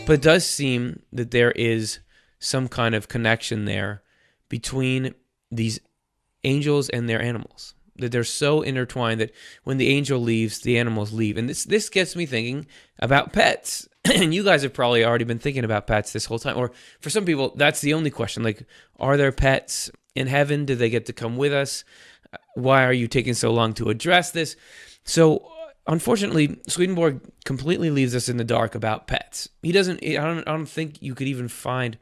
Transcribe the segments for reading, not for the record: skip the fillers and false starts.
But it does seem that there is some kind of connection there between these angels and their animals, that they're so intertwined that when the angel leaves, the animals leave. And this gets me thinking about pets. And you guys have probably already been thinking about pets this whole time. Or for some people, that's the only question. Like, are there pets in heaven? Do they get to come with us? Why are you taking so long to address this? So unfortunately, Swedenborg completely leaves us in the dark about pets. He doesn't, I don't think you could even find,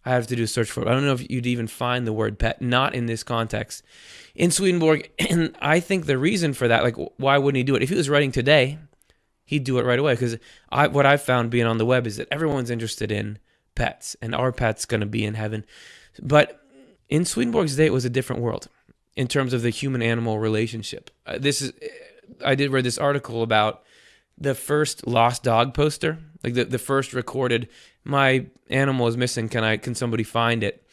I have to do a search for it. I don't know if you'd even find the word pet, not in this context, in Swedenborg. And I think the reason for that, like, why wouldn't he do it? If he was writing today, he'd do it right away. Because what I've found being on the web is that everyone's interested in pets, and our pet's going to be in heaven. But in Swedenborg's day, it was a different world in terms of the human-animal relationship. I read this article about the first lost dog poster, like the first recorded, my animal is missing, can somebody find it?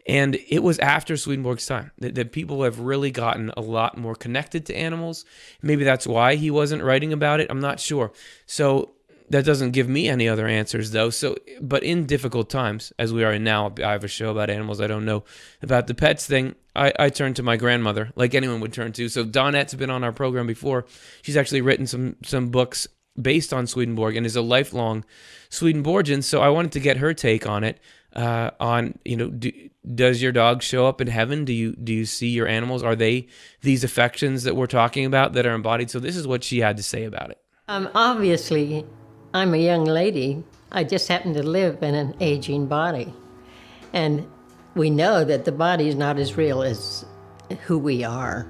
And it was after Swedenborg's time that people have really gotten a lot more connected to animals. Maybe that's why he wasn't writing about it. I'm not sure. So that doesn't give me any other answers, though. But in difficult times, as we are in now, I have a show about animals. I don't know about the pets thing. I turn to my grandmother, like anyone would turn to. So Donette's been on our program before. She's actually written some books based on Swedenborg and is a lifelong Swedenborgian. So I wanted to get her take on it. Does your dog show up in heaven? Do you see your animals? Are they these affections that we're talking about that are embodied? So this is what she had to say about it. Obviously, I'm a young lady. I just happen to live in an aging body. And we know that the body is not as real as who we are.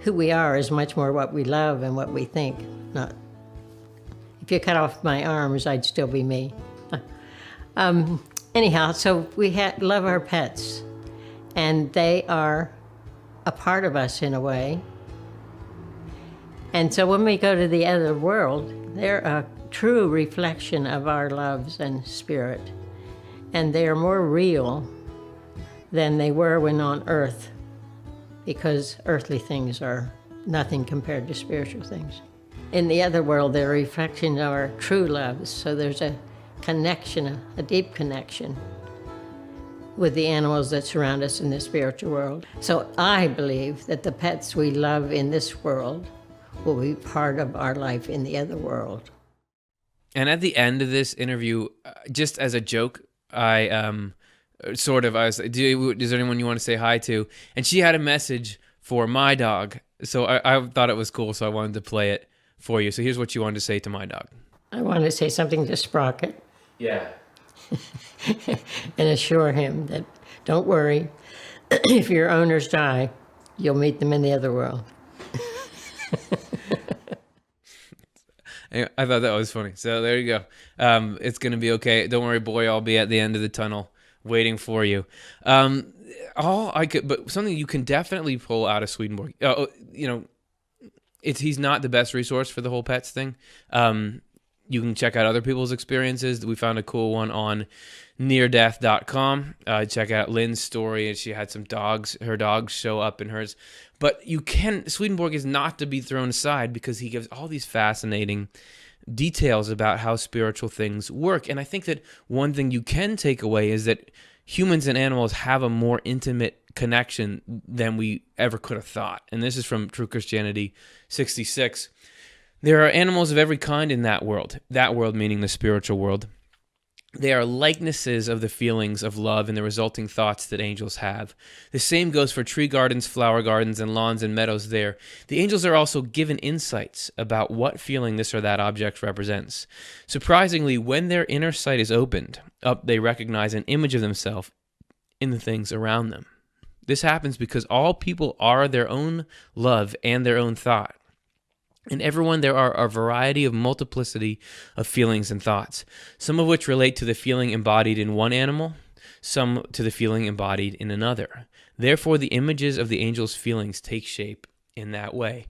Who we are is much more what we love and what we think. Not. If you cut off my arms, I'd still be me. Anyhow, so we love our pets, and they are a part of us in a way. And so when we go to the other world, they're a true reflection of our loves and spirit. And they are more real than they were when on earth, because earthly things are nothing compared to spiritual things. In the other world, they're a reflection of our true loves. So there's a connection, a deep connection with the animals that surround us in the spiritual world. So I believe that the pets we love in this world will be part of our life in the other world. And at the end of this interview, just as a joke, I was like, is there anyone you want to say hi to? And she had a message for my dog. So I thought it was cool, so I wanted to play it for you. So here's what you wanted to say to my dog. I wanted to say something to Sprocket. Yeah. And assure him that, don't worry, if your owners die, you'll meet them in the other world. I thought that was funny. So there you go. It's going to be okay. Don't worry, boy. I'll be at the end of the tunnel waiting for you. But something you can definitely pull out of Swedenborg. He's not the best resource for the whole pets thing. You can check out other people's experiences. We found a cool one on neardeath.com. Check out Lynn's story. And she had some dogs. Her dogs show up in hers. But Swedenborg is not to be thrown aside because he gives all these fascinating details about how spiritual things work. And I think that one thing you can take away is that humans and animals have a more intimate connection than we ever could have thought. And this is from True Christianity 66. There are animals of every kind in that world meaning the spiritual world. They are likenesses of the feelings of love and the resulting thoughts that angels have. The same goes for tree gardens, flower gardens, and lawns and meadows there. The angels are also given insights about what feeling this or that object represents. Surprisingly, when their inner sight is opened up, they recognize an image of themselves in the things around them. This happens because all people are their own love and their own thought. In everyone, there are a variety of multiplicity of feelings and thoughts, some of which relate to the feeling embodied in one animal, some to the feeling embodied in another. Therefore, the images of the angel's feelings take shape in that way.